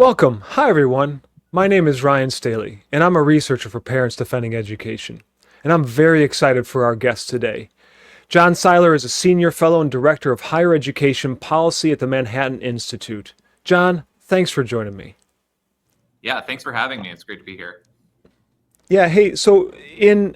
Welcome. Hi, everyone. My name is Rhyen Staley, and I'm a researcher for Parents Defending Education. And I'm very excited for our guest today. John Seiler is a senior fellow and director of higher education policy at the Manhattan Institute. John, thanks for joining me. Yeah, thanks for having me. It's great to be here. Yeah, hey, so in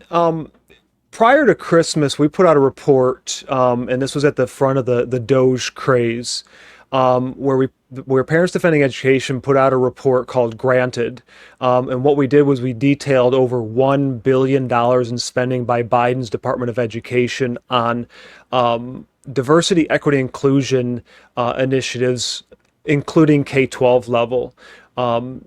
prior to Christmas, we put out a report, and this was at the front of the Doge craze, where Parents Defending Education put out a report called GrantED, and what we did was we detailed over $1 billion in spending by Biden's Department of Education on diversity, equity, inclusion initiatives, including K-12 level.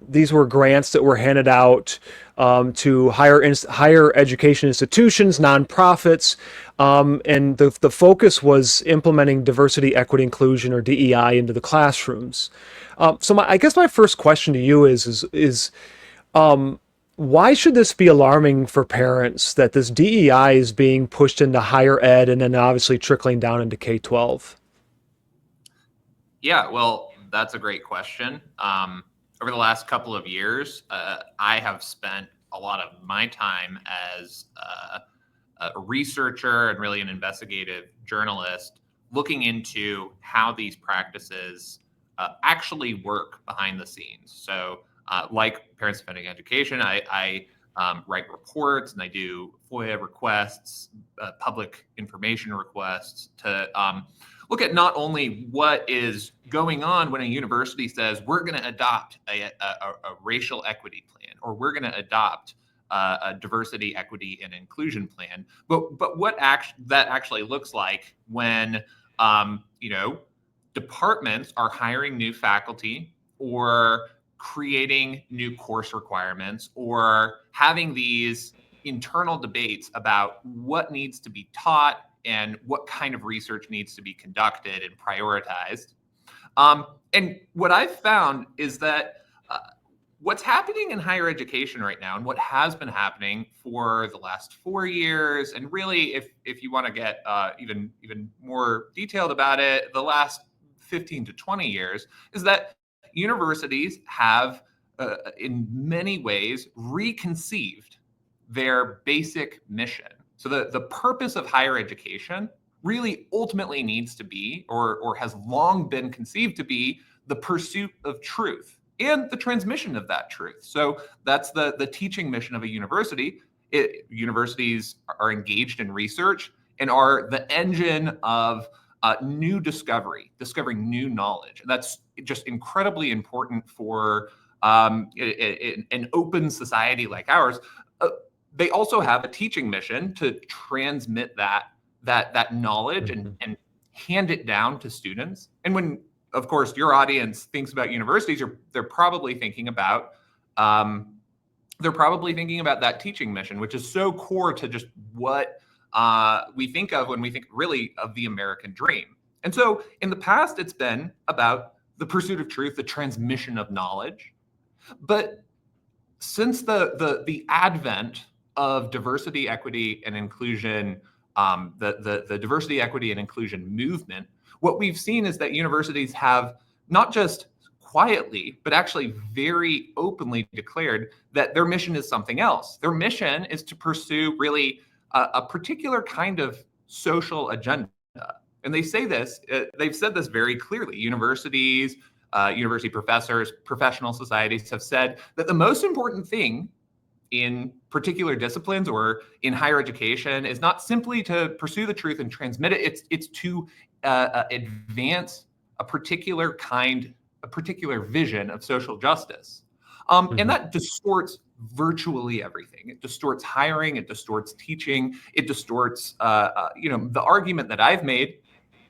These were grants that were handed out to higher education institutions, nonprofits, and the focus was implementing diversity, equity, inclusion, or DEI into the classrooms. I guess my first question to you is why should this be alarming for parents that this DEI is being pushed into higher ed and then obviously trickling down into K-12? Yeah, well, that's a great question. Over the last couple of years, I have spent a lot of my time as a researcher and really an investigative journalist looking into how these practices actually work behind the scenes. So, like Parents Defending Education, I write reports and I do FOIA requests, public information requests to look at not only what is going on when a university says we're going to adopt a racial equity plan or we're going to adopt a diversity, equity, and inclusion plan, but what that actually looks like when departments are hiring new faculty or creating new course requirements or having these internal debates about what needs to be taught and what kind of research needs to be conducted and prioritized. And what I've found is that what's happening in higher education right now and what has been happening for the last 4 years, and really, if you want to get even more detailed about it, the last 15 to 20 years, is that universities have, in many ways, reconceived their basic mission. So the purpose of higher education really ultimately needs to be, or has long been conceived to be, the pursuit of truth and the transmission of that truth. So that's the teaching mission of a university. Universities are engaged in research and are the engine of new discovering new knowledge. And that's just incredibly important for an open society like ours. They also have a teaching mission to transmit that knowledge and hand it down to students. And when, of course, your audience thinks about universities, they're probably thinking about that teaching mission, which is so core to just what we think of when we think really of the American dream. And so in the past, it's been about the pursuit of truth, the transmission of knowledge. But since the advent of diversity, equity, and inclusion, the diversity, equity, and inclusion movement, what we've seen is that universities have not just quietly, but actually very openly declared that their mission is something else. Their mission is to pursue really a particular kind of social agenda. And they say this, they've said this very clearly. Universities, university professors, professional societies have said that the most important thing in particular disciplines or in higher education is not simply to pursue the truth and transmit it. It's to advance a particular vision of social justice. And that distorts virtually everything. It distorts hiring, it distorts teaching, it distorts, the argument that I've made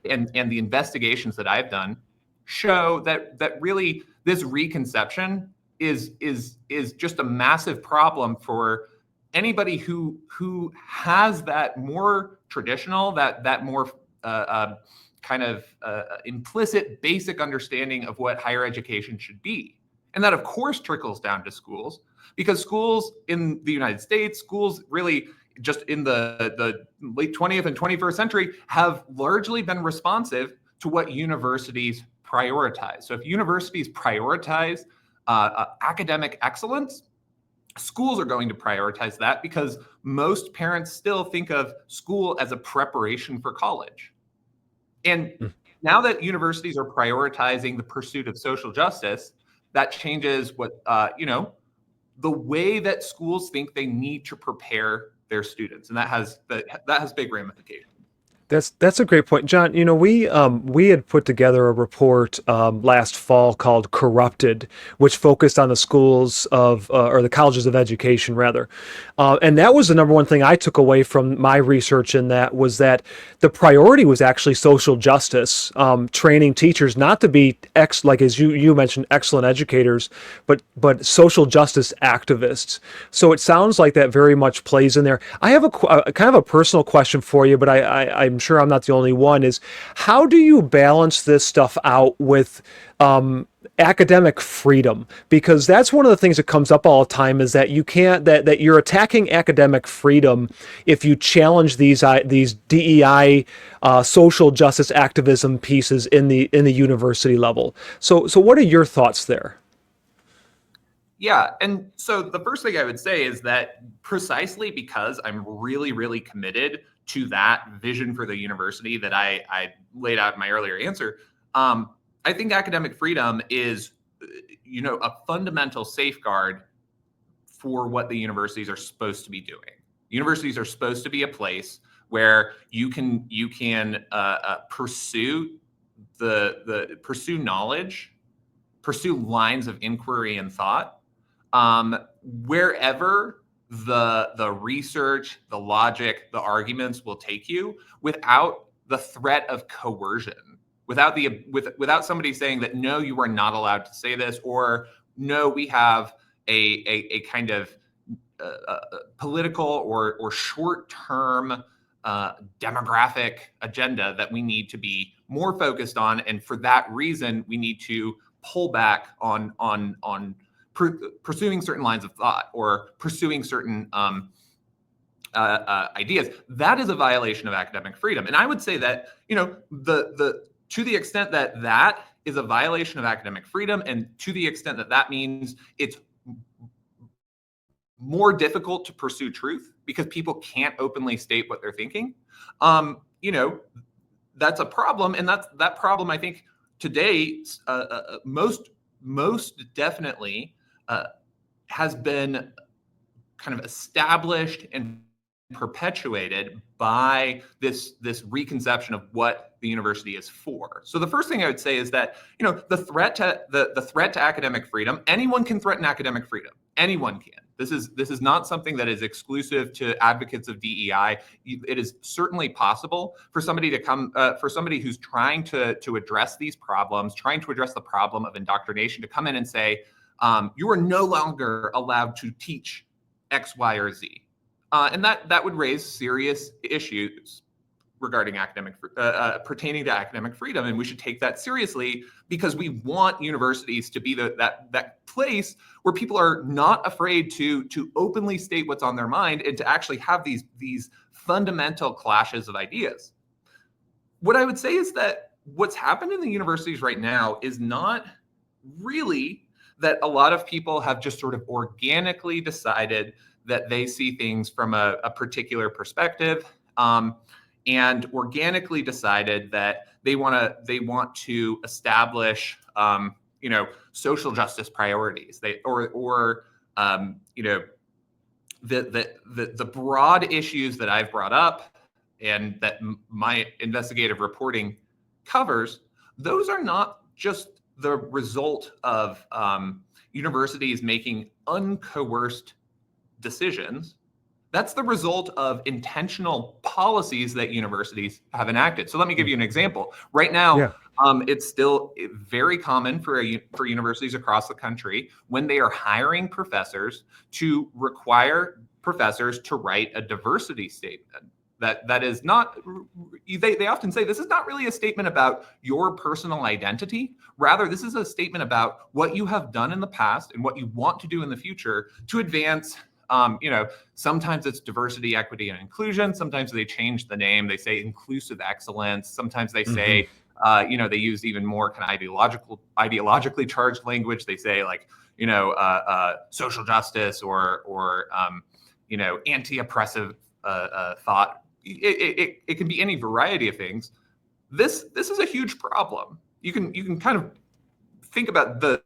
and the investigations that I've done show that really this reconception is just a massive problem for anybody who has that more traditional, that more kind of implicit basic understanding of what higher education should be. And that, of course, trickles down to schools, because schools in the United States, schools really just in the late 20th and 21st century have largely been responsive to what universities prioritize. So if universities prioritize academic excellence, schools are going to prioritize that because most parents still think of school as a preparation for college. And now that universities are prioritizing the pursuit of social justice, that changes what, the way that schools think they need to prepare their students. And that has big ramifications. That's a great point, John. We had put together a report last fall called "Corrupted," which focused on the schools of or the colleges of education, rather. And that was the number one thing I took away from my research. In that was that the priority was actually social justice, training teachers not to be like as you mentioned, excellent educators, but social justice activists. So it sounds like that very much plays in there. I have a kind of a personal question for you, but I'm sure I'm not the only one, is how do you balance this stuff out with academic freedom? Because that's one of the things that comes up all the time, is that you can't, that you're attacking academic freedom if you challenge these DEI social justice activism pieces in the university level. So what are your thoughts there? Yeah. And so the first thing I would say is that precisely because I'm really, really committed to that vision for the university that I laid out in my earlier answer, I think academic freedom is, a fundamental safeguard for what the universities are supposed to be doing. Universities are supposed to be a place where you can pursue pursue knowledge, pursue lines of inquiry and thought, wherever the research, the logic, the arguments will take you, without the threat of coercion, without somebody saying that no, you are not allowed to say this, or no, we have a kind of political or short-term demographic agenda that we need to be more focused on, and for that reason, we need to pull back on pursuing certain lines of thought or pursuing certain ideas. That is a violation of academic freedom. And I would say that, to the extent that that is a violation of academic freedom, and to the extent that that means it's more difficult to pursue truth because people can't openly state what they're thinking, that's a problem. And that problem, I think, today, most definitely has been kind of established and perpetuated by this reconception of what the university is for. So the first thing I would say is that the threat to academic freedom, anyone can threaten academic freedom. Anyone can. This is not something that is exclusive to advocates of DEI. It is certainly possible for somebody to come, for somebody who's trying to address these problems, trying to address the problem of indoctrination, to come in and say, you are no longer allowed to teach X, Y, or Z. And that would raise serious issues regarding pertaining to academic freedom, and we should take that seriously, because we want universities to be that place where people are not afraid to openly state what's on their mind and to actually have these fundamental clashes of ideas. What I would say is that what's happened in the universities right now is not really that a lot of people have just sort of organically decided that they see things from a particular perspective, and organically decided that they want to establish social justice priorities. The broad issues that I've brought up and that my investigative reporting covers, those are not just the result of universities making uncoerced decisions. That's the result of intentional policies that universities have enacted. So let me give you an example. Right now, it's still very common for universities across the country, when they are hiring professors, to require professors to write a diversity statement. That is not, they often say, this is not really a statement about your personal identity. Rather, this is a statement about what you have done in the past and what you want to do in the future to advance. Sometimes it's diversity, equity, and inclusion. Sometimes they change the name. They say inclusive excellence. Sometimes they say They use even more kind of ideologically charged language. They say like, social justice or anti-oppressive thought. It can be any variety of things. This is a huge problem. You can kind of think about the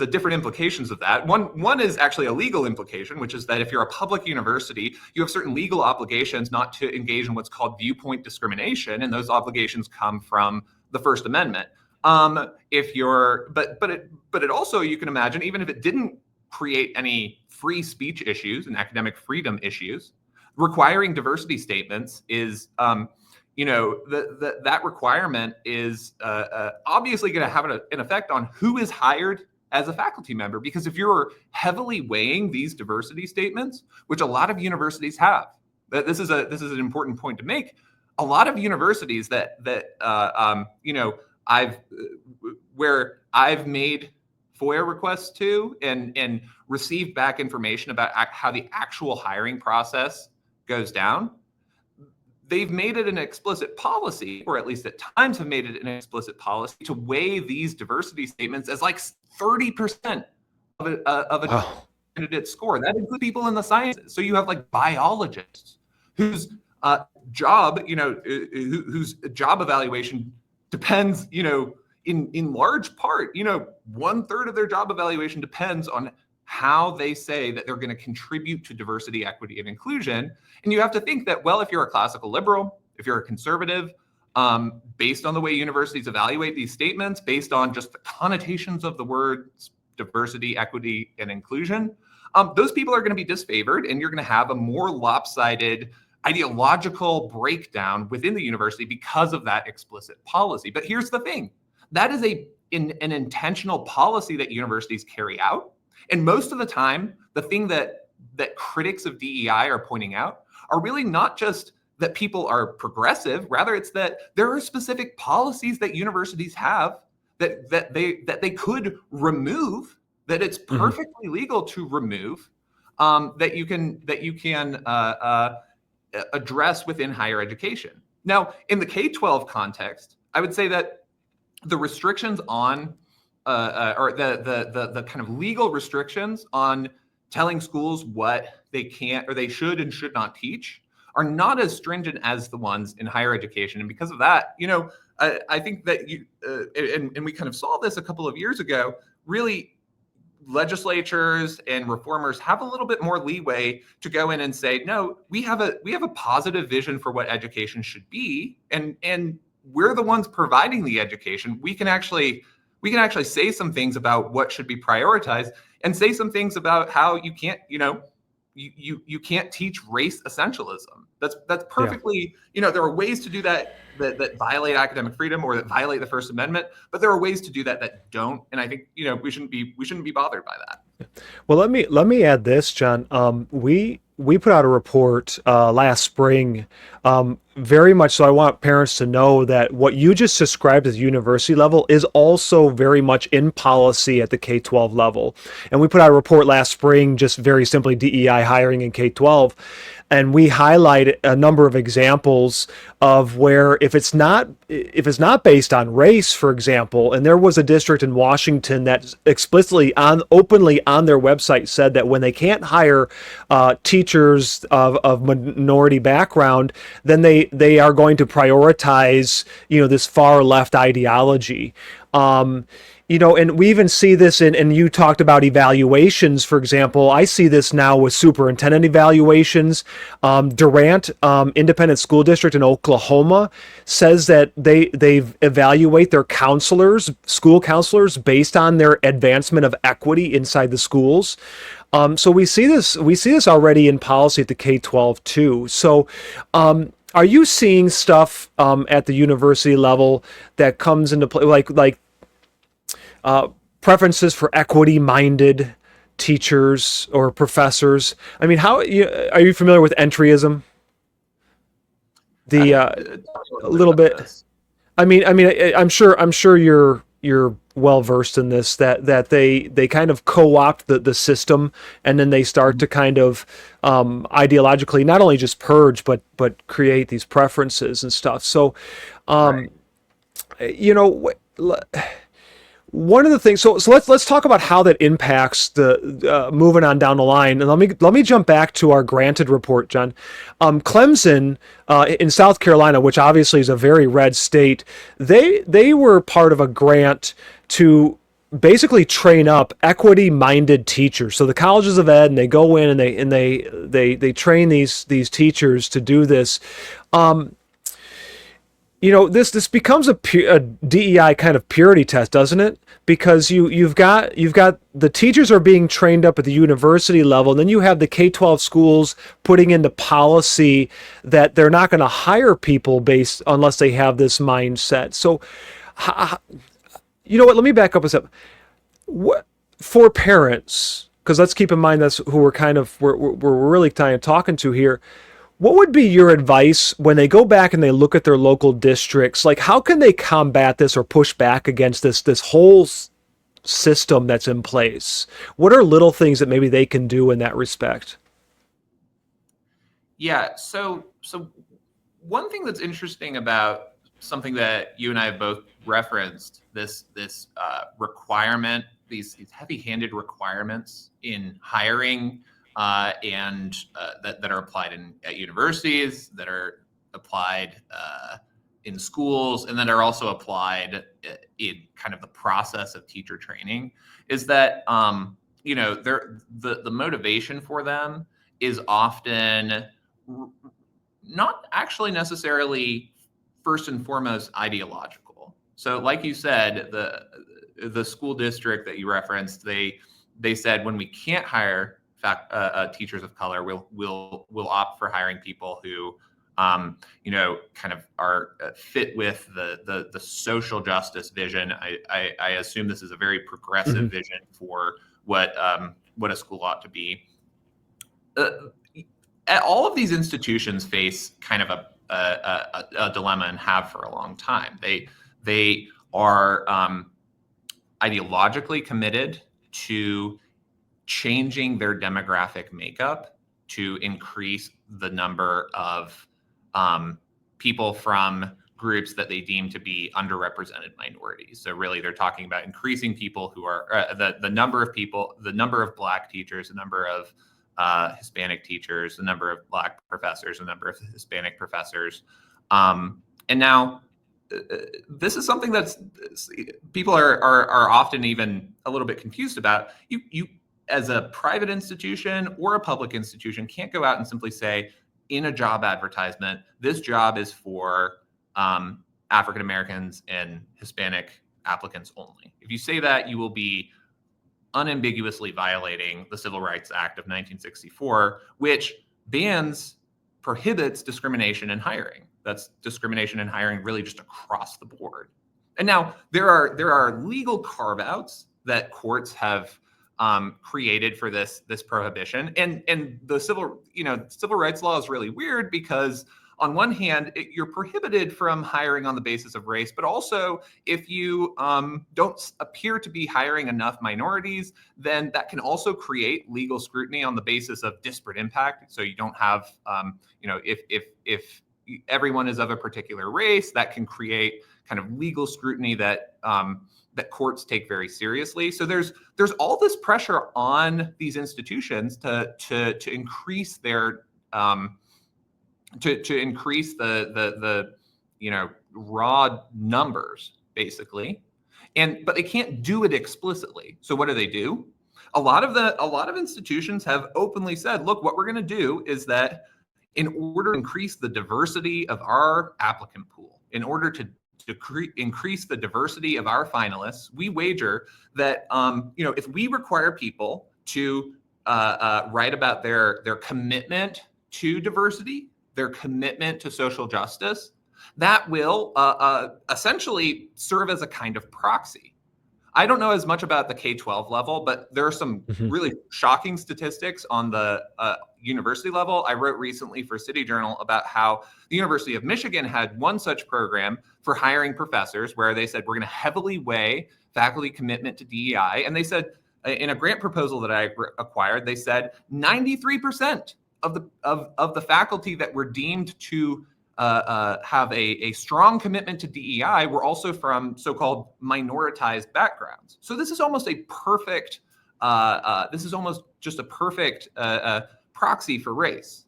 different implications of that. One is actually a legal implication, which is that if you're a public university, you have certain legal obligations not to engage in what's called viewpoint discrimination, and those obligations come from the First Amendment. But it also, you can imagine, even if it didn't create any free speech issues and academic freedom issues, requiring diversity statements is that requirement is obviously going to have an effect on who is hired as a faculty member, because if you're heavily weighing these diversity statements, which a lot of universities have, this is an important point to make. A lot of universities where I've made FOIA requests to and received back information about how the actual hiring process goes down, they've made it an explicit policy, or at least at times have made it an explicit policy, to weigh these diversity statements as like 30% of a candidate score. That includes people in the sciences. So you have like biologists whose job evaluation depends, in large part, 1/3 of their job evaluation depends on how they say that they're going to contribute to diversity, equity, and inclusion. And you have to think that, well, if you're a classical liberal, if you're a conservative, based on the way universities evaluate these statements, based on just the connotations of the words diversity, equity, and inclusion, those people are going to be disfavored, and you're going to have a more lopsided ideological breakdown within the university because of that explicit policy. But here's the thing. That is an intentional policy that universities carry out. And most of the time, the thing that critics of DEI are pointing out are really not just that people are progressive, rather it's that there are specific policies that universities have that they could remove, that it's perfectly legal to remove, that you can address within higher education. Now, in the K-12 context, I would say that the restrictions on or the kind of legal restrictions on telling schools what they can or they should and should not teach are not as stringent as the ones in higher education. And because of that, I think that and we kind of saw this a couple of years ago, really legislatures and reformers have a little bit more leeway to go in and say, no, we have a positive vision for what education should be. And we're the ones providing the education. We can actually say some things about what should be prioritized, and say some things about how you can't, you can't teach race essentialism. That's perfectly, there are ways to do that violate academic freedom or that violate the First Amendment, but there are ways to do that don't. And I think, we shouldn't be bothered by that. Well, let me add this, John. We put out a report last spring, very much so. I want parents to know that what you just described as university level is also very much in policy at the K-12 level. And we put out a report last spring, just very simply DEI hiring in K-12. And we highlight a number of examples of where if it's not based on race, for example, and there was a district in Washington that explicitly openly on their website said that when they can't hire teachers of minority background, then they are going to prioritize this far left ideology. And we even see this and you talked about evaluations, for example. I see this now with superintendent evaluations. Durant Independent School District in Oklahoma says that they evaluate their school counselors based on their advancement of equity inside the schools. So we see this already in policy at the K-12 too. So are you seeing stuff at the university level that comes into play, like preferences for equity-minded teachers or professors? I mean, are you familiar with entryism? A little bit. I mean, I'm sure you're well versed in this. That they kind of co-opt the system, and then they start to kind of ideologically not only just purge but create these preferences and stuff. So. Right. you know, one of the things. So let's talk about how that impacts the moving on down the line. And let me jump back to our GrantED report, John. Clemson in South Carolina, which obviously is a very red state, they were part of a grant to basically train up equity-minded teachers. So the colleges of ed, and they go in and they train these teachers to do this. This becomes a DEI kind of purity test, doesn't it? Because you've got the teachers are being trained up at the university level, and then you have the K-12 schools putting into policy that they're not going to hire people based unless they have this mindset. So, you know what? Let me back up a step. What for parents? Because let's keep in mind that's who we're really kind of talking to here. What would be your advice when they go back and they look at their local districts? Like, how can they combat this or push back against this whole system that's in place? What are little things that maybe they can do in that respect? Yeah. So one thing that's interesting about something that you and I have both referenced, this requirement, these heavy-handed requirements in hiring, and that are applied at universities, that are applied in schools, and that are also applied in kind of the process of teacher training, is that the motivation for them is often not actually necessarily first and foremost ideological. So, like you said, the school district that you referenced, they said when we can't hire teachers of color, we'll opt for hiring people who kind of are fit with the social justice vision. I assume this is a very progressive vision for what a school ought to be. All of these institutions face kind of a dilemma, and have for a long time. They are ideologically committed to changing their demographic makeup to increase the number of people from groups that they deem to be underrepresented minorities. So really, they're talking about increasing people who are the number of people, the number of Black teachers, the number of Hispanic teachers, the number of Black professors, the number of Hispanic professors. And now this is something that's people are often even a little bit confused about. You as a private institution or a public institution can't go out and simply say in a job advertisement, this job is for African Americans and Hispanic applicants only. If you say that, you will be unambiguously violating the Civil Rights Act of 1964, which prohibits discrimination in hiring. That's discrimination in hiring really just across the board. And now there are legal carve-outs that courts have created for this prohibition, and the civil rights law is really weird because on one hand you're prohibited from hiring on the basis of race, but also if you don't appear to be hiring enough minorities, then that can also create legal scrutiny on the basis of disparate impact. So you don't have if everyone is of a particular race, that can create kind of legal scrutiny that courts take very seriously. So there's all this pressure on these institutions to increase their to increase the raw numbers basically, but they can't do it explicitly. So what do? A lot of institutions have openly said, look, what we're going to do is that in order to increase the diversity of our applicant pool, in order to increase the diversity of our finalists, we wager that if we require people to write about their commitment to diversity, their commitment to social justice, that will essentially serve as a kind of proxy. I don't know as much about the K-12 level, but there are some really shocking statistics on the university level. I wrote recently for City Journal about how the University of Michigan had one such program for hiring professors where they said, we're going to heavily weigh faculty commitment to DEI. And they said, in a grant proposal that I acquired, they said 93% of the faculty that were deemed to have a strong commitment to DEI were also from so-called minoritized backgrounds. So this is almost a perfect, this is almost just a perfect proxy for race.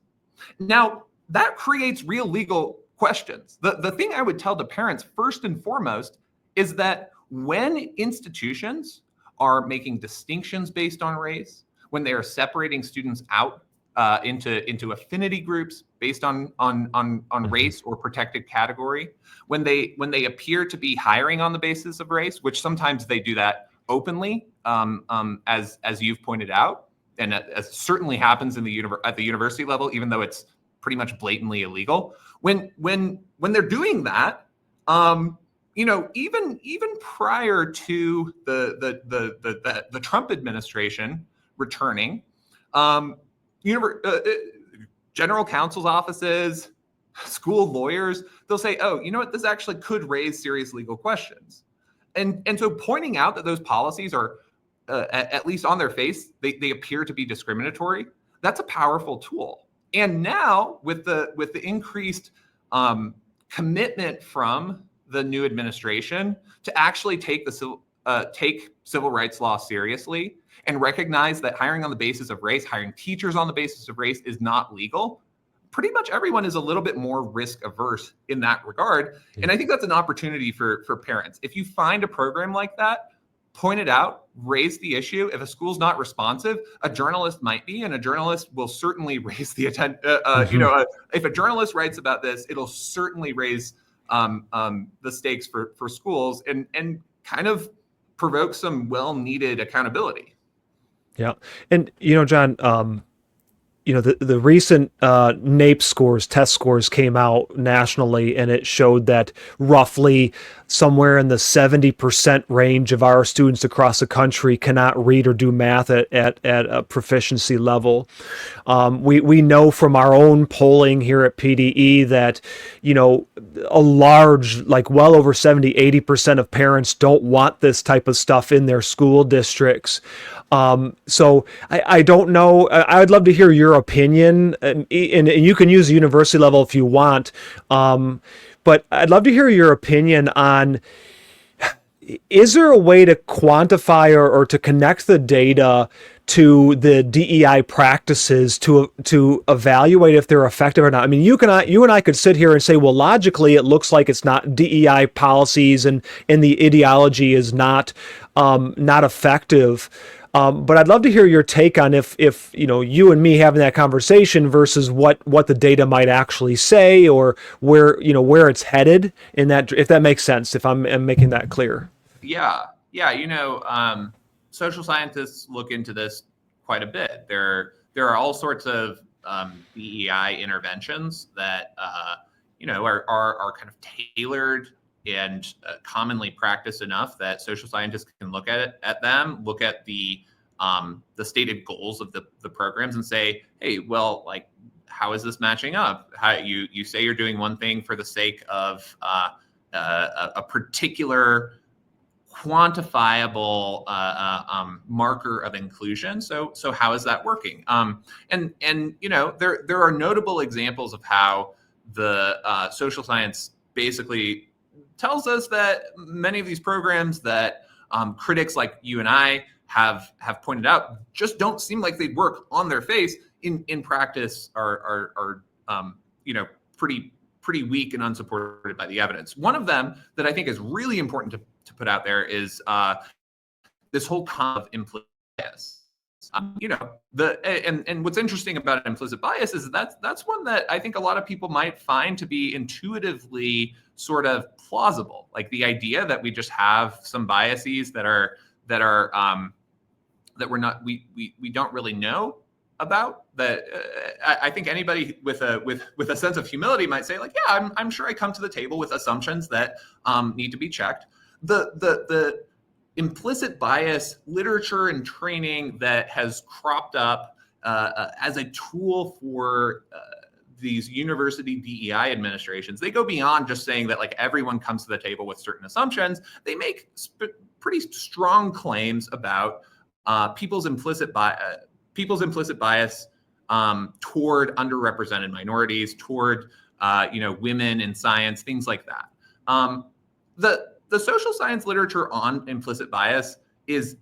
Now, that creates real legal questions. The thing I would tell the parents first and foremost is that when institutions are making distinctions based on race, when they are separating students out into affinity groups based on race or protected category, when they appear to be hiring on the basis of race, which sometimes they do that openly, as you've pointed out, and as certainly happens in at the university level, even though it's pretty much blatantly illegal. When they're doing that, even prior to the Trump administration returning, general counsel's offices, school lawyers, they'll say, oh, you know what, this actually could raise serious legal questions. And so pointing out that those policies are, at least on their face, they appear to be discriminatory, that's a powerful tool. And now with the increased commitment from the new administration to actually take civil rights law seriously and recognize that hiring on the basis of race, hiring teachers on the basis of race is not legal, pretty much everyone is a little bit more risk averse in that regard. Yeah. And I think that's an opportunity for parents. If you find a program like that, point it out, raise the issue. If a school's not responsive, a journalist might be, and a journalist will certainly raise the attention. If a journalist writes about this, it'll certainly raise the stakes for schools and kind of provoke some well-needed accountability. Yeah. And, John, the recent NAEP scores, test scores came out nationally, and it showed that roughly somewhere in the 70% range of our students across the country cannot read or do math at a proficiency level. We know from our own polling here at PDE that, a large, like well over 70, 80% of parents don't want this type of stuff in their school districts. So I don't know. I'd love to hear your opinion, and you can use the university level if you want. But I'd love to hear your opinion on, is there a way to quantify or to connect the data to the DEI practices to evaluate if they're effective or not? I mean, you and I could sit here and say, well, logically, it looks like it's not DEI policies and the ideology is not effective. But I'd love to hear your take on if you and me having that conversation versus what the data might actually say, or where it's headed in that, if that makes sense, if I'm making that clear. Yeah. Social scientists look into this quite a bit. There are all sorts of DEI interventions that are kind of tailored and commonly practiced enough that social scientists can look at them, look at the stated goals of the programs and say, hey, well, like, how is this matching up? How you say you're doing one thing for the sake of a particular quantifiable marker of inclusion. So how is that working? And there are notable examples of how the social science basically tells us that many of these programs that critics like you and I have pointed out just don't seem like they work on their face. In practice are pretty weak and unsupported by the evidence. One of them that I think is really important to put out there is this whole concept of implicit bias. And what's interesting about implicit bias is that's one that I think a lot of people might find to be intuitively sort of plausible. Like the idea that we just have some biases that we don't really know about, that I think anybody with a sense of humility might say, like, yeah, I'm sure I come to the table with assumptions that need to be checked. The implicit bias literature and training that has cropped up as a tool for these university DEI administrations, they go beyond just saying that like everyone comes to the table with certain assumptions. They make pretty strong claims about people's implicit bias toward underrepresented minorities, toward women in science, things like that. The social science literature on implicit bias is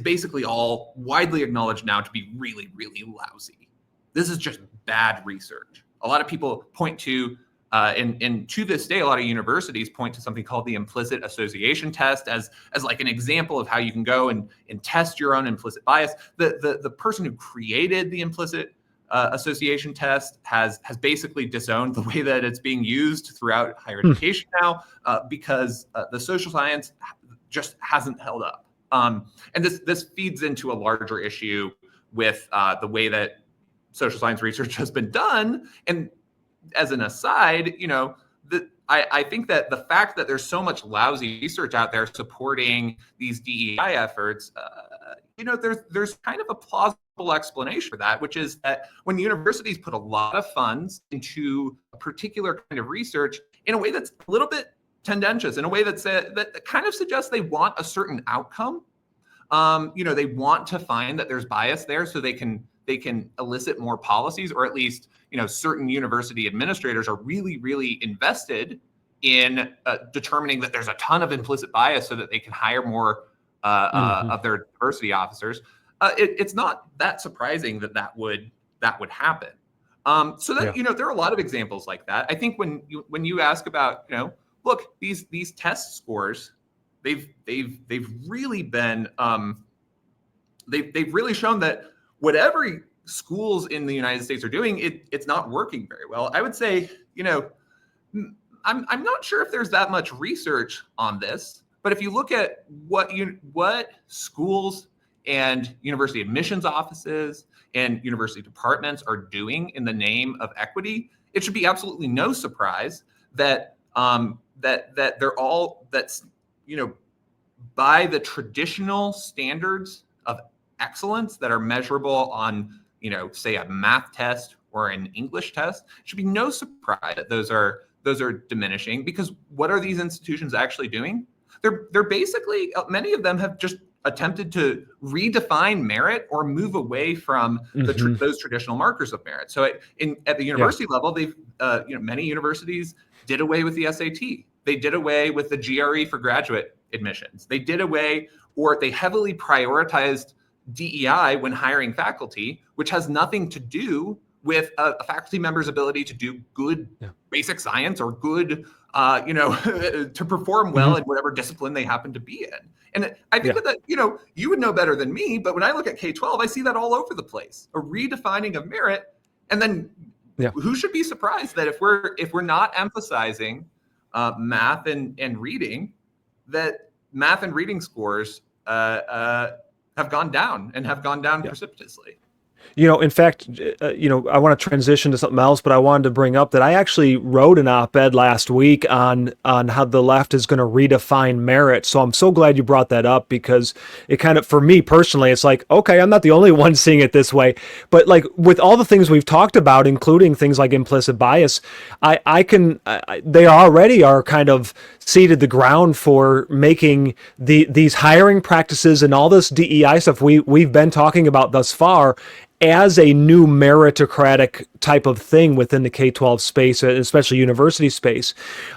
basically all widely acknowledged now to be really, really lousy. This is just bad research. A lot of people point to, and to this day, a lot of universities point to something called the implicit association test as like an example of how you can go and test your own implicit bias. The person who created the implicit association test has basically disowned the way that it's being used throughout higher education now, because the social science just hasn't held up. And this feeds into a larger issue with the way that social science research has been done. And as an aside, I think that the fact that there's so much lousy research out there supporting these DEI efforts, there's kind of a plausible explanation for that, which is that when universities put a lot of funds into a particular kind of research in a way that's a little bit tendentious, in a way that kind of suggests they want a certain outcome, they want to find that there's bias there so they can elicit more policies, or at least certain university administrators are really, really invested in determining that there's a ton of implicit bias so that they can hire more of their diversity officers. It's not that surprising that would happen. So that there are a lot of examples like that. I think when you ask about look, these test scores, they've really been they've really shown that whatever schools in the United States are doing, it's not working very well. I would say, I'm not sure if there's that much research on this, but if you look at what schools and university admissions offices and university departments are doing in the name of equity, it should be absolutely no surprise that that they're all by the traditional standards of excellence that are measurable on say a math test or an English test. It should be no surprise that those are diminishing, because what are these institutions actually doing? They're basically, many of them have just attempted to redefine merit or move away from those traditional markers of merit. So at the university level, they've many universities did away with the SAT. They did away with the GRE for graduate admissions. They did away, or they heavily prioritized DEI when hiring faculty, which has nothing to do with a faculty member's ability to do good basic science or good, to perform well in whatever discipline they happen to be in. And I think that, you would know better than me, but when I look at K-12, I see that all over the place, a redefining of merit. And then who should be surprised that if we're not emphasizing math and reading, that math and reading scores have gone down precipitously. In fact, I want to transition to something else, but I wanted to bring up that I actually wrote an op-ed last week on how the left is going to redefine merit. So I'm so glad you brought that up, because it kind of, for me personally, it's like, okay, I'm not the only one seeing it this way. But like with all the things we've talked about, including things like implicit bias, they already are kind of seeded the ground for making these hiring practices and all this DEI stuff we've been talking about thus far as a new meritocratic type of thing within the K-12 space, especially university space.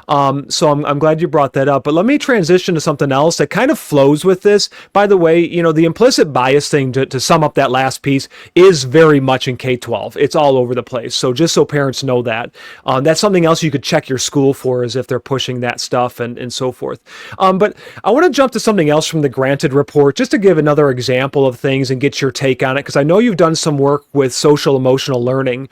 So I'm glad you brought that up. But let me transition to something else that kind of flows with this. By the way, the implicit bias thing, to sum up that last piece, is very much in K-12. It's all over the place. So just so parents know that. That's something else you could check your school for, is if they're pushing that stuff and so forth. But I want to jump to something else from the GrantED report, just to give another example of things and get your take on it, because I know you've done some work with social emotional learning.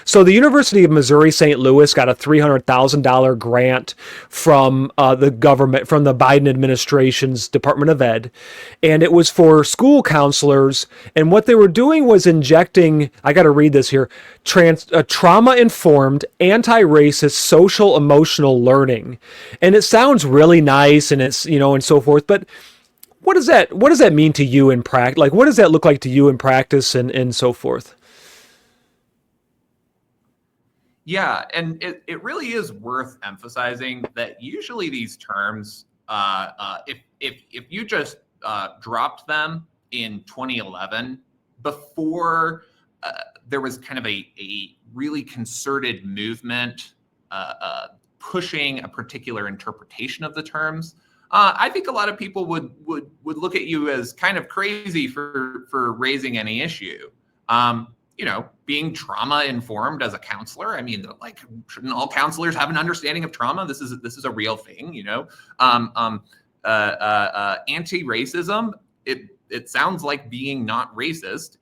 So the University of Missouri St. Louis got a $300,000 grant from the government, from the Biden administration's Department of Ed, and it was for school counselors. And what they were doing was injecting, I got to read this here, trauma-informed, anti-racist social emotional learning. And it sounds really nice, and it's, and so forth, but what does that mean to you in practice? Like, what does that look like to you in practice and so forth? Yeah, and it really is worth emphasizing that usually these terms, if you just dropped them in 2011 before there was kind of a really concerted movement pushing a particular interpretation of the terms, I think a lot of people would look at you as kind of crazy for raising any issue. Being trauma informed as a counselor, I mean, like, shouldn't all counselors have an understanding of trauma? This is a real thing, Anti-racism, it sounds like being not racist.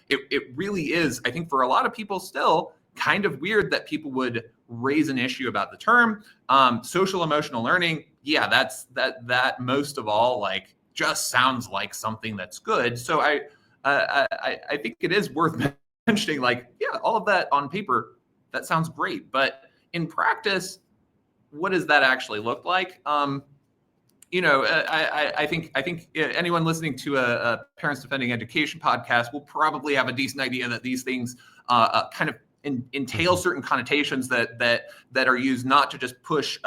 It really is, I think, for a lot of people still kind of weird that people would raise an issue about the term. Social emotional learning, yeah, that most of all, like, just sounds like something that's good. So I think it is worth mentioning, like, yeah, all of that on paper, that sounds great, but in practice, what does that actually look like? I think anyone listening to a Parents Defending Education podcast will probably have a decent idea that these things kind of entail certain connotations that are used not to just push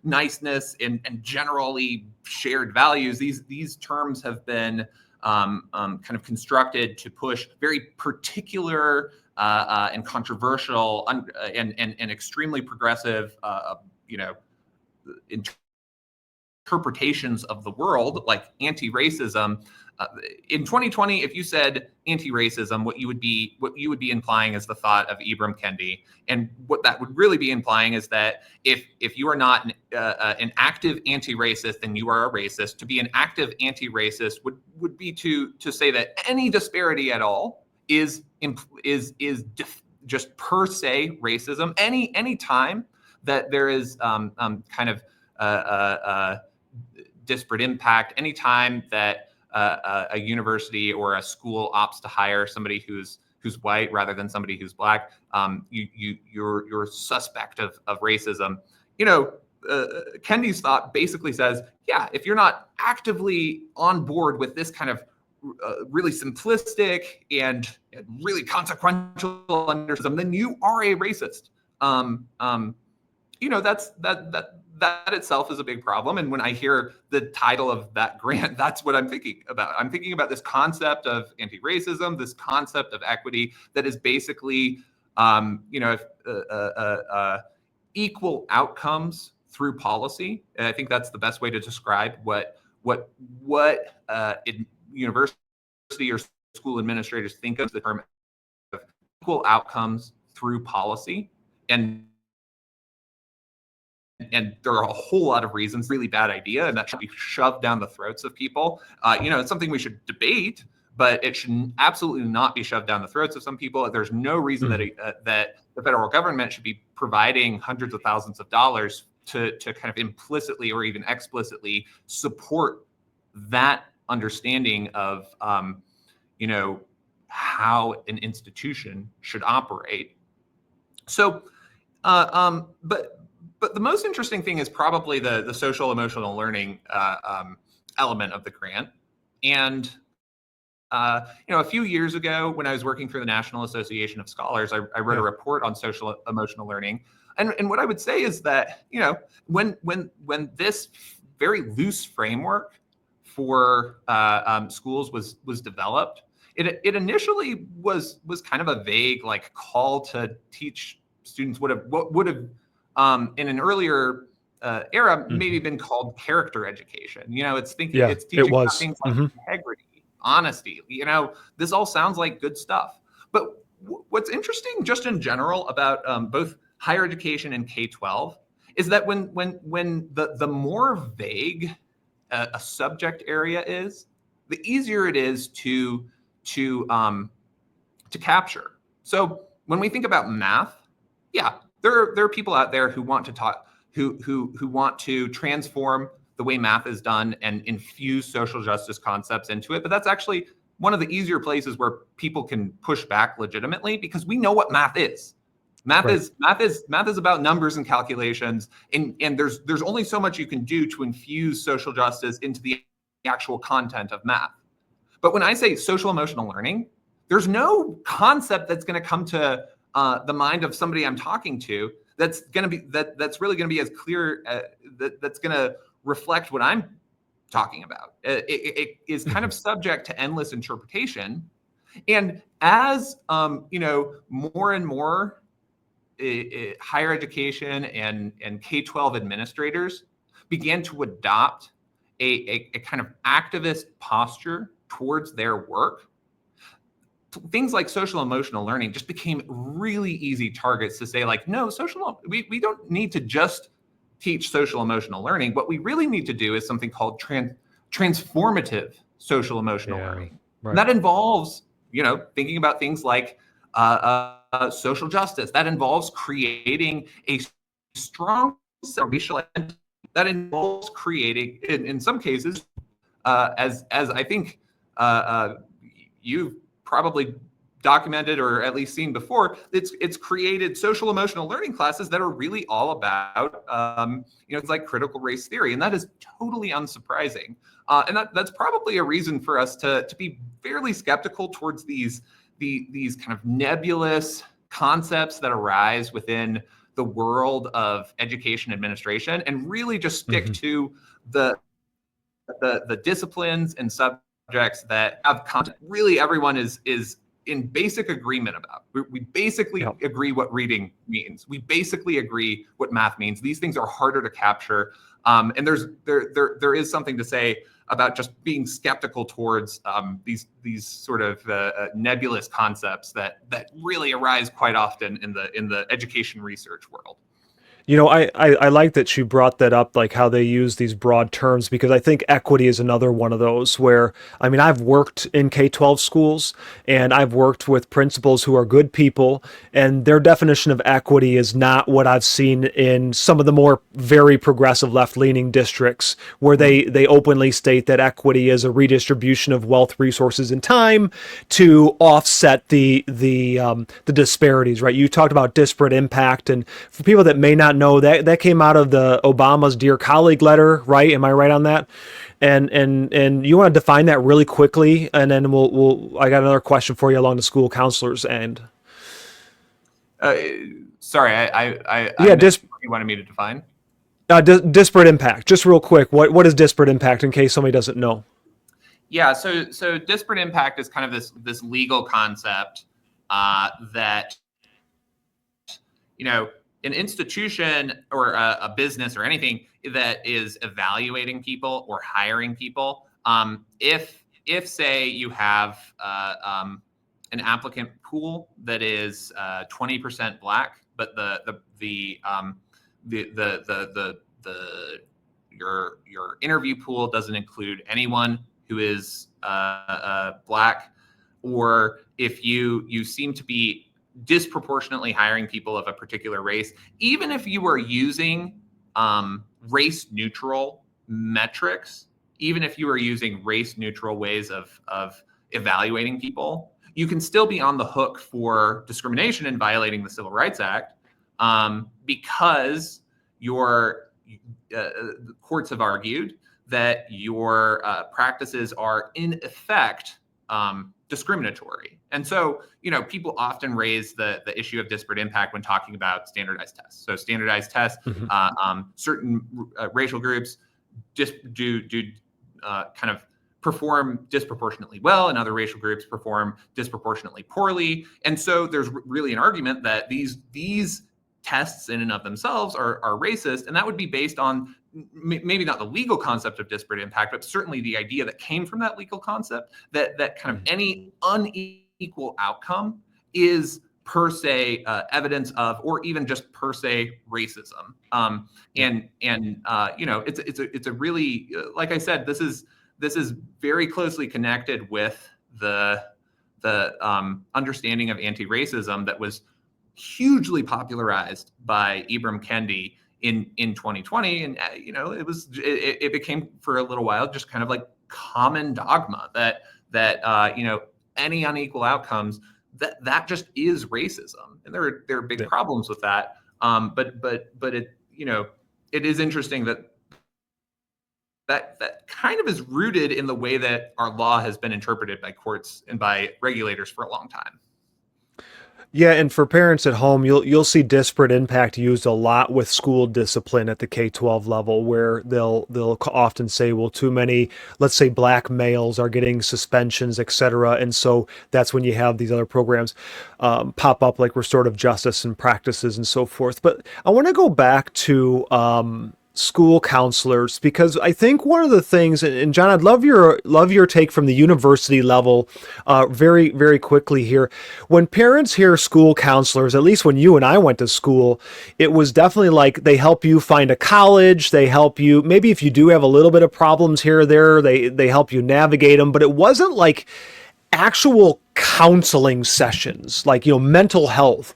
niceness and generally shared values. These terms have been kind of constructed to push very particular and controversial and extremely progressive interpretations of the world, like anti-racism. In 2020, if you said anti-racism, what you would be implying is the thought of Ibram Kendi, and what that would really be implying is that if you are not an active anti-racist, then you are a racist. To be an active anti-racist would be to say that any disparity at all is just per se racism. Any time that there is kind of disparate impact, anytime that a university or a school opts to hire somebody who's white rather than somebody who's black, you're suspect of racism. Kendi's thought basically says, yeah, if you're not actively on board with this kind of really simplistic and really consequential understanding, then you are a racist. That itself is a big problem. And when I hear the title of that grant, that's what I'm thinking about. I'm thinking about this concept of anti-racism, this concept of equity that is basically, equal outcomes through policy. And I think that's the best way to describe what university or school administrators think of the term of equal outcomes through policy. And there are a whole lot of reasons, really bad idea, and that should be shoved down the throats of people. It's something we should debate, but it should absolutely not be shoved down the throats of some people. There's no reason that the federal government should be providing hundreds of thousands of dollars to kind of implicitly or even explicitly support that understanding of how an institution should operate. So, but the most interesting thing is probably the social emotional learning element of the grant. And a few years ago, when I was working for the National Association of Scholars, I wrote a report on social emotional learning. And what I would say is that when this very loose framework for schools was developed, it initially was kind of a vague, like, call to teach students what would have in an earlier era maybe been called character education. It's teaching about things like integrity, honesty. This all sounds like good stuff. But what's interesting, just in general, about both higher education and K-12 is that when the more vague a subject area is, the easier it is to capture. So when we think about math, yeah, there are people out there who want to talk, who want to transform the way math is done and infuse social justice concepts into it. But that's actually one of the easier places where people can push back legitimately, because we know what math is. Math is about numbers and calculations, and there's only so much you can do to infuse social justice into the actual content of math. But when I say social emotional learning, there's no concept that's going to come to the mind of somebody I'm talking to that's really going to be as clear, that's going to reflect what I'm talking about. It is kind of subject to endless interpretation. And as more and more higher education and K-12 administrators began to adopt a kind of activist posture towards their work, things like social emotional learning just became really easy targets to say, like, no, we don't need to just teach social emotional learning. What we really need to do is something called transformative social emotional learning. Right. And that involves, thinking about things like social justice. That involves creating a strong racial identity. That involves creating, in some cases, as I think you've probably documented or at least seen before, it's created social emotional learning classes that are really all about it's like critical race theory, and that is totally unsurprising. And that's probably a reason for us to be fairly skeptical towards these kind of nebulous concepts that arise within the world of education administration, and really just stick to the disciplines and subjects that have content really everyone is in basic agreement about. We basically agree what reading means. We basically agree what math means. These things are harder to capture. And there is something to say about just being skeptical towards these sort of nebulous concepts that really arise quite often in the education research world. I like that you brought that up, like how they use these broad terms, because I think equity is another one of those where, I mean, I've worked in K-12 schools and I've worked with principals who are good people, and their definition of equity is not what I've seen in some of the more very progressive left-leaning districts, where they openly state that equity is a redistribution of wealth, resources, and time to offset the disparities, right? You talked about disparate impact, and for people that may not know, that came out of the Obama's Dear Colleague letter, right? Am I right on that? And you want to define that really quickly, and then I got another question for you along the school counselors end. Sorry, I missed what you wanted me to define. Disparate impact, just real quick. What is disparate impact, in case somebody doesn't know? Yeah, so disparate impact is kind of this legal concept that an institution or a business or anything that is evaluating people or hiring people, if say you have an applicant pool that is 20% Black, but your interview pool doesn't include anyone who is Black, or if you seem to be disproportionately hiring people of a particular race, even if you are using race neutral metrics, even if you are using race neutral ways of evaluating people, you can still be on the hook for discrimination and violating the Civil Rights Act, because your courts have argued that your practices are in effect discriminatory. And so, people often raise the issue of disparate impact when talking about standardized tests. So standardized tests, certain racial groups just do kind of perform disproportionately well, and other racial groups perform disproportionately poorly. And so there's really an argument that these tests in and of themselves are racist, and that would be based on maybe not the legal concept of disparate impact, but certainly the idea that came from that legal concept that kind of any unequal outcome is per se evidence of, or even just per se racism. It's a really, like I said, this is very closely connected with the understanding of anti-racism that was hugely popularized by Ibram Kendi in 2020, and it became for a little while just kind of like common dogma that any unequal outcomes that just is racism, and there are big problems with that. But it it is interesting that kind of is rooted in the way that our law has been interpreted by courts and by regulators for a long time. Yeah, and for parents at home, you'll see disparate impact used a lot with school discipline at the K-12 level, where they'll often say, well, too many, let's say, black males are getting suspensions, et cetera, and so that's when you have these other programs pop up, like restorative justice and practices and so forth. But I want to go back to school counselors, because I think one of the things, and John, I'd love your take from the university level, very very quickly here. When parents hear school counselors, at least when you and I went to school, it was definitely like they help you find a college, they help you maybe if you do have a little bit of problems here or there, they help you navigate them, but it wasn't like actual counseling sessions, like, mental health.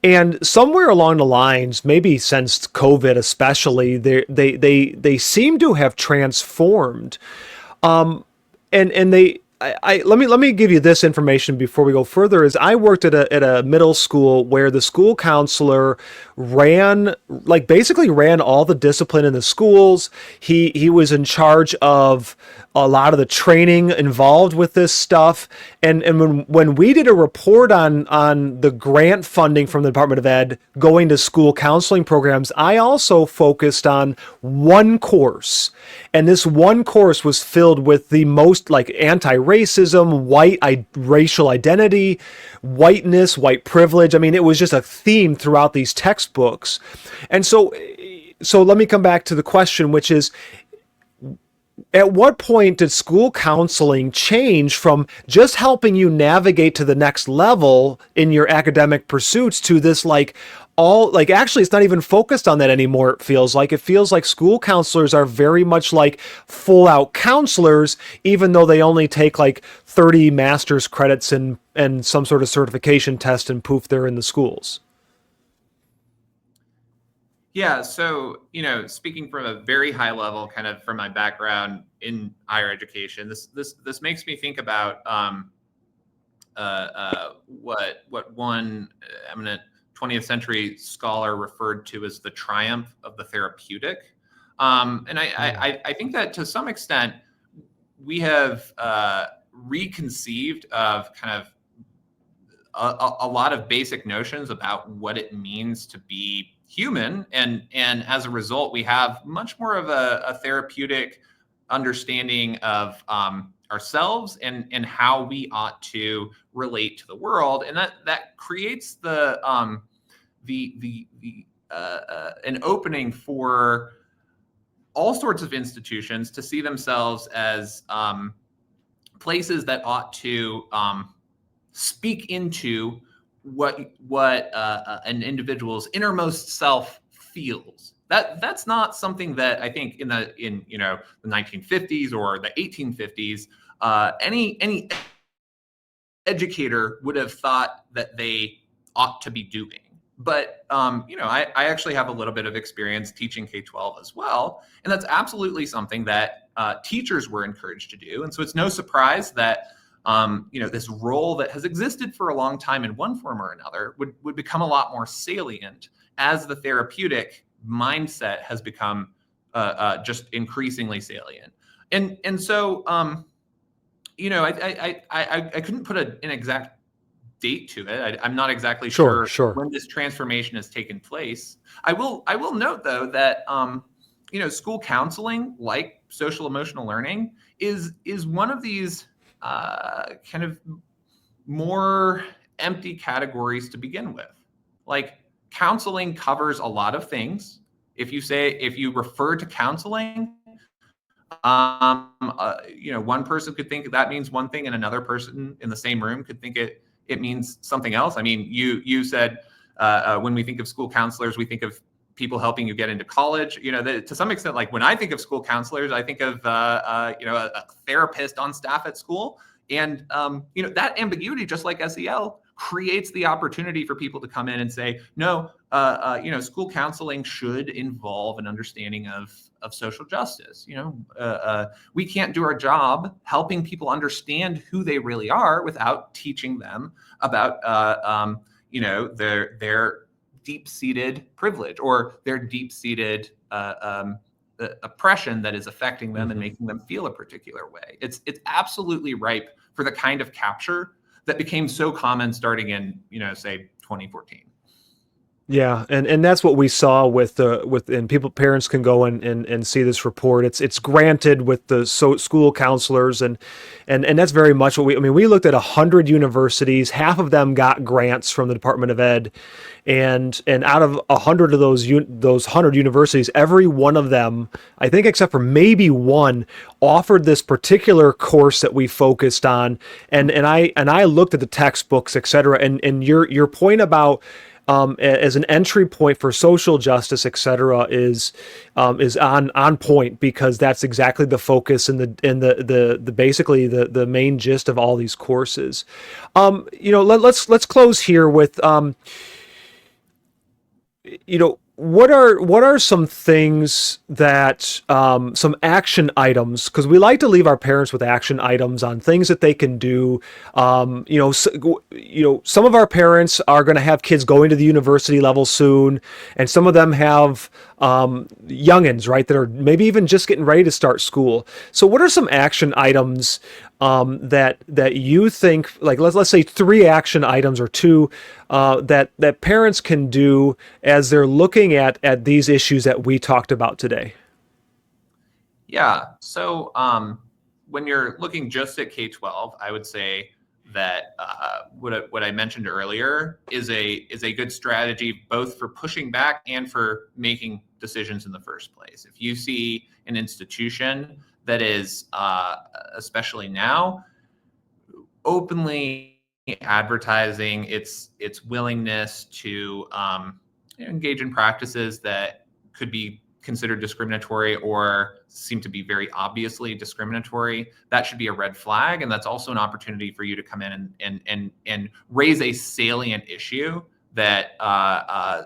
And somewhere along the lines, maybe since COVID especially, they seem to have transformed. And let me give you this information before we go further. Is I worked at a middle school where the school counselor basically ran all the discipline in the schools. He was in charge of a lot of the training involved with this stuff. And when we did a report on the grant funding from the Department of Ed going to school counseling programs, I also focused on one course. And this one course was filled with the most like anti-racism, racial identity, whiteness, white privilege. I mean, it was just a theme throughout these textbooks. And so let me come back to the question, which is, at what point did school counseling change from just helping you navigate to the next level in your academic pursuits to this actually it's not even focused on that anymore. It feels like school counselors are very much like full out counselors, even though they only take like 30 master's credits and some sort of certification test, and poof, they're in the schools. Yeah, so speaking from a very high level, kind of from my background in higher education, this makes me think about what one eminent 20th century scholar referred to as the triumph of the therapeutic, and I think that to some extent we have reconceived of kind of a lot of basic notions about what it means to be human, and as a result we have much more of a therapeutic understanding of ourselves and how we ought to relate to the world, and that creates an opening for all sorts of institutions to see themselves as places that ought to speak into what an individual's innermost self feels. That's not something that I think in the 1950s or the 1850s any educator would have thought that they ought to be doing. But I actually have a little bit of experience teaching K-12 as well, and that's absolutely something that teachers were encouraged to do. And so it's no surprise that this role that has existed for a long time in one form or another would become a lot more salient as the therapeutic mindset has become just increasingly salient. And so I couldn't put an exact date to it. I'm not exactly sure when this transformation has taken place. I will note though that school counseling, like social emotional learning, is one of these kind of more empty categories to begin with. Like, counseling covers a lot of things. If you refer to counseling, one person could think that means one thing, and another person in the same room could think it means something else. I mean, you said when we think of school counselors, we think of people helping you get into college. To some extent, like when I think of school counselors, I think of a therapist on staff at school, and that ambiguity, just like SEL, creates the opportunity for people to come in and say, no, school counseling should involve an understanding of social justice. We can't do our job helping people understand who they really are without teaching them about their deep-seated privilege or their deep-seated oppression that is affecting them and making them feel a particular way. It's absolutely ripe for the kind of capture that became so common starting in, say, 2014. Yeah, and that's what we saw and parents can go and see this report. It's granted with the school counselors and that's very much what we looked at 100 universities. Half of them got grants from the Department of Ed, and out of 100 of those 100 universities, every one of them, I think except for maybe one, offered this particular course that we focused on. And I looked at the textbooks, et cetera. And your point about as an entry point for social justice, et cetera, is on point, because that's exactly the focus and the basically the main gist of all these courses. Let's close here with what are some things that some action items, because we like to leave our parents with action items on things that they can do. Some of our parents are going to have kids going to the university level soon, and some of them have youngins, right, that are maybe even just getting ready to start school. So what are some action items that you think, like let's say 3 action items or 2 that parents can do as they're looking at these issues that we talked about today? Yeah. So when you're looking just at K-12, I would say that what I mentioned earlier is a good strategy both for pushing back and for making decisions in the first place. If you see an institution that is, especially now, openly advertising its willingness to engage in practices that could be considered discriminatory or seem to be very obviously discriminatory, that should be a red flag. And that's also an opportunity for you to come in and raise a salient issue that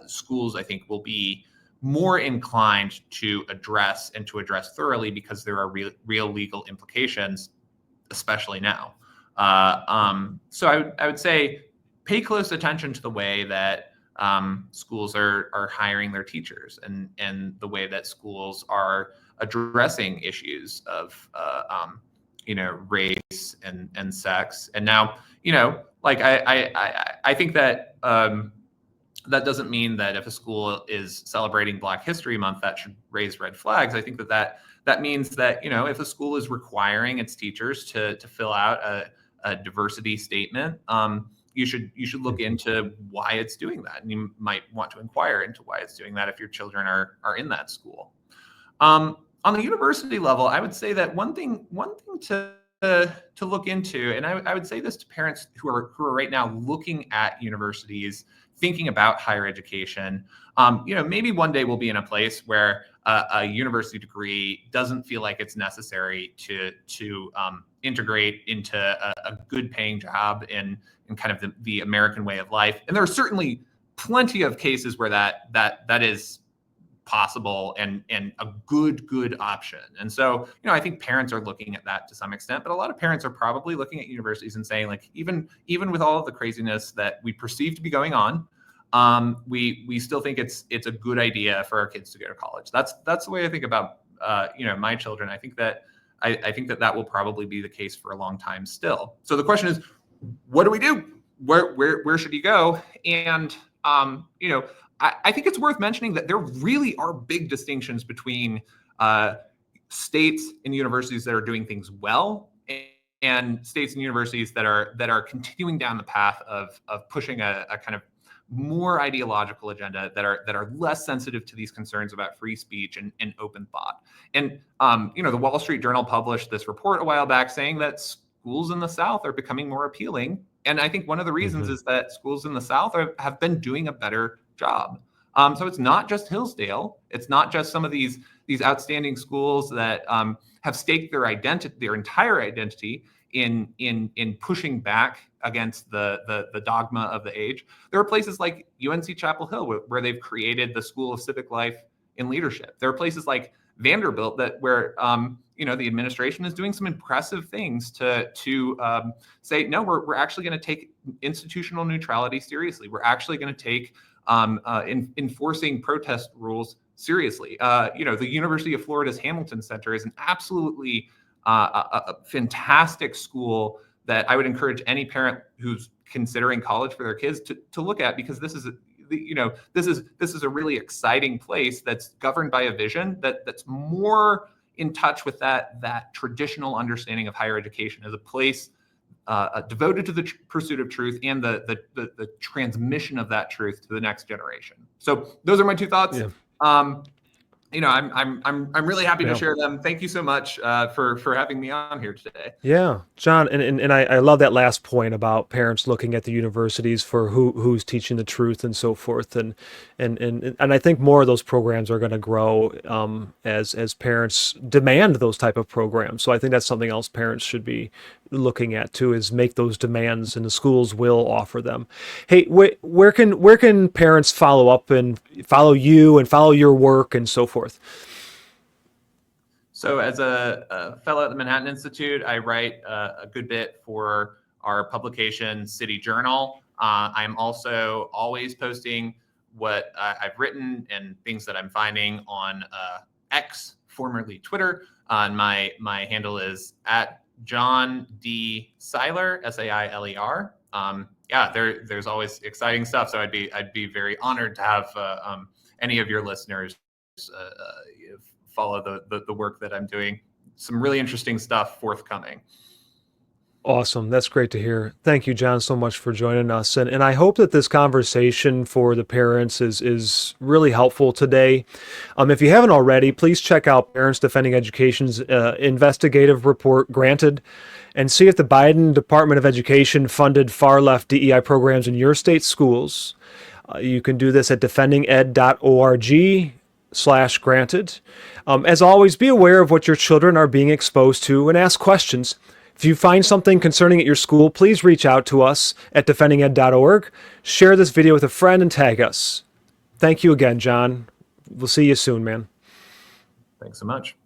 schools, I think, will be more inclined to address and to address thoroughly, because there are real legal implications, especially now. So I would say pay close attention to the way that schools are hiring their teachers, and the way that schools are addressing issues of race and sex. And now, like I think that that doesn't mean that if a school is celebrating Black History Month, that should raise red flags. I think that means that, if a school is requiring its teachers to fill out a diversity statement, you should look into why it's doing that, and you might want to inquire into why it's doing that if your children are in that school. On the university level, I would say that one thing to look into, and I would say this to parents who are right now looking at universities, thinking about higher education. Maybe one day we'll be in a place where a university degree doesn't feel like it's necessary to integrate into a good paying job in kind of the American way of life. And there are certainly plenty of cases where that is possible and a good option. And so, I think parents are looking at that to some extent, but a lot of parents are probably looking at universities and saying, like, even with all of the craziness that we perceive to be going on, we still think it's a good idea for our kids to go to college. That's the way I think about my children. I think that that will probably be the case for a long time still. So the question is, what do we do? Where should you go? And I think it's worth mentioning that there really are big distinctions between states and universities that are doing things well, and states and universities that are continuing down the path of pushing a kind of more ideological agenda, that are less sensitive to these concerns about free speech and open thought. And the Wall Street Journal published this report a while back saying that schools in the South are becoming more appealing. And I think one of the reasons is that schools in the South have been doing a better job. So it's not just Hillsdale. It's not just some of these outstanding schools that have staked their entire identity in pushing back against the dogma of the age. There are places like UNC Chapel Hill where they've created the School of Civic Life and Leadership. There are places like Vanderbilt where the administration is doing some impressive things to say, no, we're actually going to take institutional neutrality seriously. We're actually going to take enforcing protest rules seriously. The University of Florida's Hamilton Center is an absolutely a fantastic school that I would encourage any parent who's considering college for their kids to look at, because this is this is a really exciting place that's governed by a vision that's more in touch with that traditional understanding of higher education as a place devoted to the pursuit of truth and the transmission of that truth to the next generation. So those are my two thoughts. Yeah. I'm really happy Yeah. to share them. Thank you so much for having me on here today. Yeah, John, and I love that last point about parents looking at the universities for who's teaching the truth and so forth, and I think more of those programs are going to grow as parents demand those type of programs. So I think that's something else parents should be looking at too, is make those demands, and the schools will offer them. Hey, where can parents follow up and follow you and follow your work and so forth? So as a fellow at the Manhattan Institute, I write a good bit for our publication, City Journal. I'm also always posting what I've written and things that I'm finding on X, formerly Twitter. And my handle is at John D. Seiler, Sailer. Yeah, there's always exciting stuff. So I'd be very honored to have any of your listeners follow the work that I'm doing. Some really interesting stuff forthcoming. Awesome. That's great to hear. Thank you, John, so much for joining us. And I hope that this conversation for the parents is really helpful today. If you haven't already, please check out Parents Defending Education's investigative report, GrantED, and see if the Biden Department of Education funded far-left DEI programs in your state schools. You can do this at defendinged.org/granted. As always, be aware of what your children are being exposed to and ask questions. If you find something concerning at your school, please reach out to us at defendinged.org. Share this video with a friend and tag us. Thank you again, John. We'll see you soon, man. Thanks so much.